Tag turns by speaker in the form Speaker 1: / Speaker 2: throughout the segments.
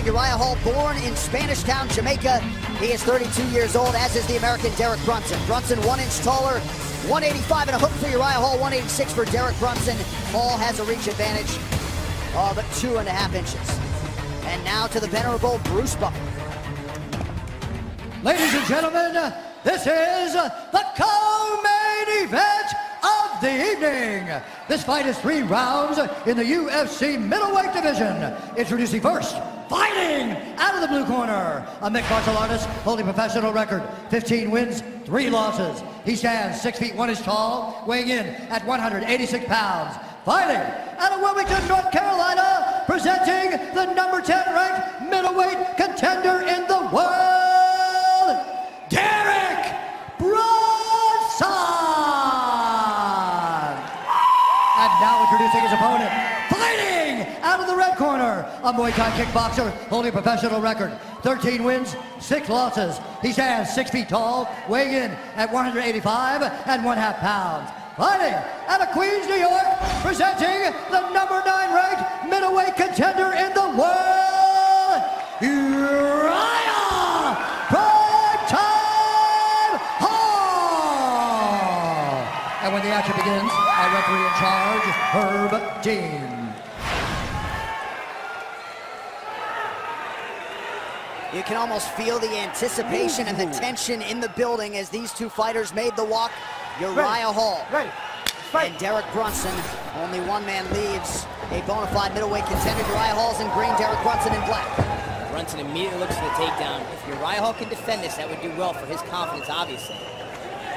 Speaker 1: Uriah Hall, born in Spanish Town, Jamaica. He is 32 years old, as is the American Derek Brunson. Brunson 1 inch taller, 185 and a hook for Uriah Hall, 186 for Derek Brunson. Hall has a reach advantage of 2.5 inches. And now to the venerable Bruce Buffer.
Speaker 2: Ladies and gentlemen, this is the co-main event of the evening. This fight is 3 rounds in the UFC middleweight division. Introducing first, fighting out of the blue corner, a mixed martial artist holding professional record, 15 wins, 3 losses. He stands 6 feet 1 inch tall, weighing in at 186 pounds. Fighting out of Wilmington, North Carolina, presenting the number 10 ranked middleweight contender in the world, Derek Brunson! And now introducing his opponent, fighting out of the red corner, a Muay Thai kickboxer holding a professional record, 13 wins, 6 losses. He stands 6 feet tall, weighing in at 185 and 1/2 pounds. Fighting out of Queens, New York, presenting the number 9 ranked middleweight contender in the world, Uriah Hall! And when the action begins, our referee in charge, Herb Dean.
Speaker 1: You can almost feel the anticipation and the tension in the building as these two fighters made the walk. Uriah Hall and Derek Brunson. Only one man leaves a bona fide middleweight contender. Uriah Hall's in green, Derek Brunson in black.
Speaker 3: Brunson immediately looks for the takedown. If Uriah Hall can defend this, that would do well for his confidence, obviously.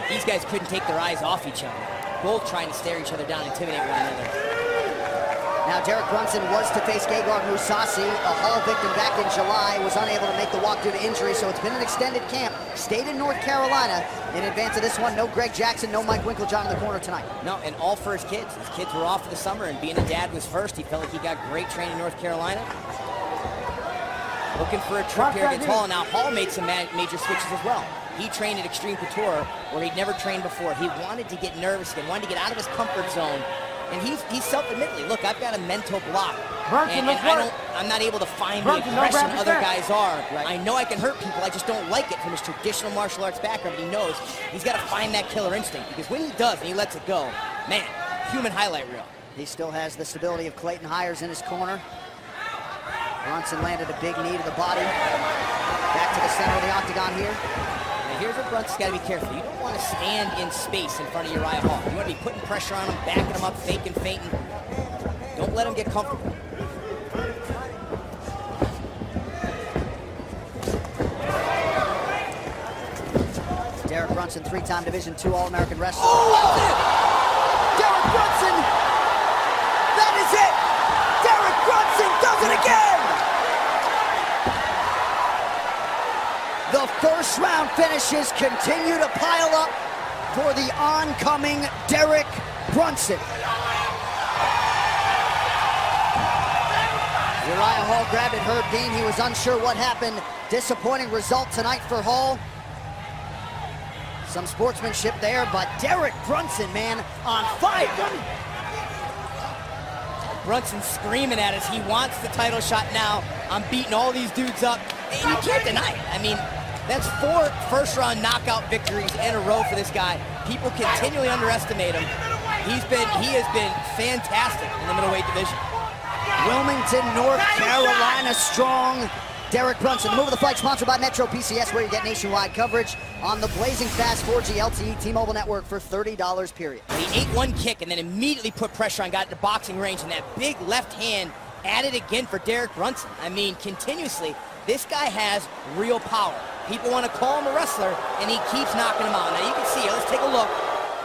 Speaker 3: These guys couldn't take their eyes off each other. Both trying to stare each other down, intimidate one another.
Speaker 1: Now, Derek Brunson was to face Gegard Mousasi, a Hall victim back in July, was unable to make the walk due to injury, so it's been an extended camp. Stayed in North Carolina in advance of this one. No Greg Jackson, no Mike Winklejohn in the corner tonight.
Speaker 3: No, and all for his kids. His kids were off for the summer, and being a dad was first. He felt like he got great training in North Carolina. Looking for a trip here against Hall. Now, Hall made some major switches as well. He trained at Extreme Couture, where he'd never trained before. He wanted to get nervous again, wanted to get out of his comfort zone. And he's self-admittedly, look, I've got a mental block, and I'm not able to find the aggression other guys are. Right. I know I can hurt people, I just don't like it from his traditional martial arts background. But he knows he's got to find that killer instinct, because when he does and he lets it go, man, human highlight reel.
Speaker 1: He still has the stability of Clayton Hires in his corner. Brunson landed a big knee to the body. Back to the center of the octagon here.
Speaker 3: Here's where Brunson's got to be careful. You don't want to stand in space in front of Uriah Hall. You want to be putting pressure on him, backing him up, faking, feinting. Don't let him get comfortable.
Speaker 1: Derek Brunson, 3-time Division II All-American wrestler.
Speaker 3: Oh, that's it!
Speaker 1: Derek Brunson! That is it! Derek Brunson does it again! The first round finishes continue to pile up for the oncoming Derek Brunson. Uriah Hall grabbed at Herb Dean. He was unsure what happened. Disappointing result tonight for Hall. Some sportsmanship there, but Derek Brunson, man, on fire.
Speaker 3: Brunson's screaming at us. He wants the title shot now. I'm beating all these dudes up. And you can't deny it. I mean, that's 4 first-round knockout victories in a row for this guy. People continually underestimate him. He has been fantastic in the middleweight division.
Speaker 1: Wilmington, North Carolina strong. Derek Brunson. The move of the fight sponsored by Metro PCS, where you get nationwide coverage on the blazing fast 4G LTE T-Mobile network for $30 period.
Speaker 3: The 8-1 kick and then immediately put pressure on, got into boxing range, and that big left hand added again for Derek Brunson. I mean, continuously, this guy has real power. People want to call him a wrestler, and he keeps knocking him out. Now you can see it. Let's take a look.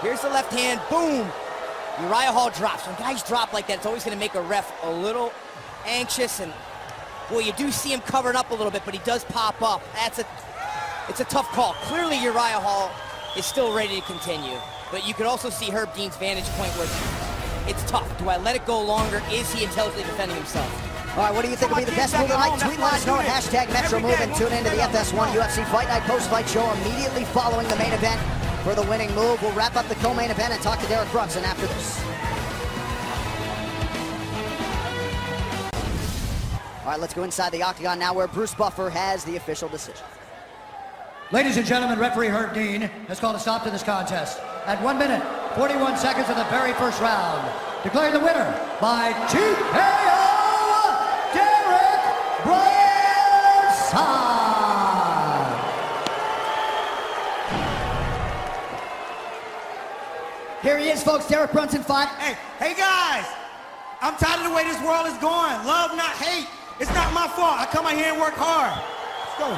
Speaker 3: Here's the left hand. Boom. Uriah Hall drops. When guys drop like that, it's always going to make a ref a little anxious. And, well, you do see him covered up a little bit, but he does pop up. It's a tough call. Clearly, Uriah Hall is still ready to continue. But you could also see Herb Dean's vantage point where it's tough. Do I let it go longer? Is he intelligently defending himself?
Speaker 1: All right, what do you think will be the best move of the night? Tweet let us know at #MetroMove and tune into the FS1 UFC Fight Night post-fight show immediately following the main event for the winning move. We'll wrap up the co-main event and talk to Derek Brunson after this. All right, let's go inside the octagon now where Bruce Buffer has the official decision.
Speaker 2: Ladies and gentlemen, referee Herb Dean has called a stop to this contest at 1 minute, 41 seconds of the very first round. Declaring the winner by TKO, Derek Brunson.
Speaker 1: Here he is, folks, Derek Brunson fight.
Speaker 4: Hey guys, I'm tired of the way this world is going. Love, not hate. It's not my fault. I come out here and work hard. Let's go.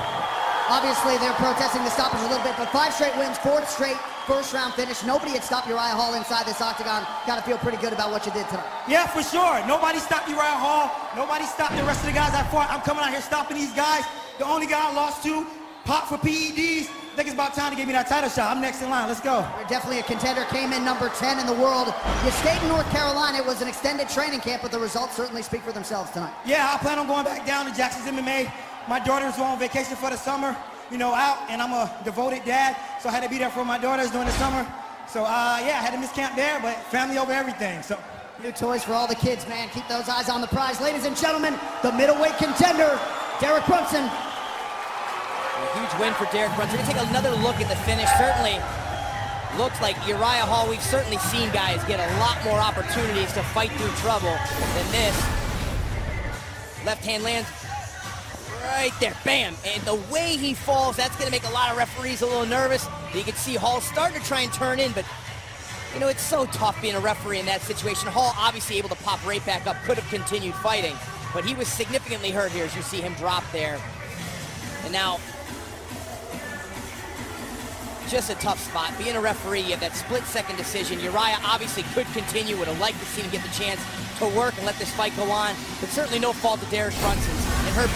Speaker 1: Obviously, they're protesting the stoppage a little bit, but 5 straight wins, 4th straight first-round finish. Nobody had stopped Uriah Hall inside this octagon. Got to feel pretty good about what you did tonight.
Speaker 4: Yeah, for sure. Nobody stopped Uriah Hall. Nobody stopped the rest of the guys I fought. I'm coming out here stopping these guys. The only guy I lost to popped for PEDs. I think it's about time to give me that title shot. I'm next in line. Let's go.
Speaker 1: You're definitely a contender. Came in number 10 in the world. You stayed in North Carolina. It was an extended training camp, but the results certainly speak for themselves tonight. Yeah,
Speaker 4: I plan on going back down to Jackson's MMA. My daughter's on vacation for the summer, out, and I'm a devoted dad, so I had to be there for my daughters during the summer. So, yeah, I had to miss camp there, but family over everything, so.
Speaker 1: New toys for all the kids, man. Keep those eyes on the prize. Ladies and gentlemen, the middleweight contender, Derek Brunson.
Speaker 3: A huge win for Derek Brunson. We're going to take another look at the finish. Certainly looks like Uriah Hall, we've certainly seen guys get a lot more opportunities to fight through trouble than this. Left hand lands right there, bam. And the way he falls, that's going to make a lot of referees a little nervous. You can see Hall starting to try and turn in, but it's so tough being a referee in that situation. Hall obviously able to pop right back up, could have continued fighting, but he was significantly hurt here as you see him drop there. And now, just a tough spot. Being a referee, you have that split-second decision. Uriah obviously could continue, would have liked to see him get the chance to work and let this fight go on, but certainly no fault to Derek Brunson's. And Herb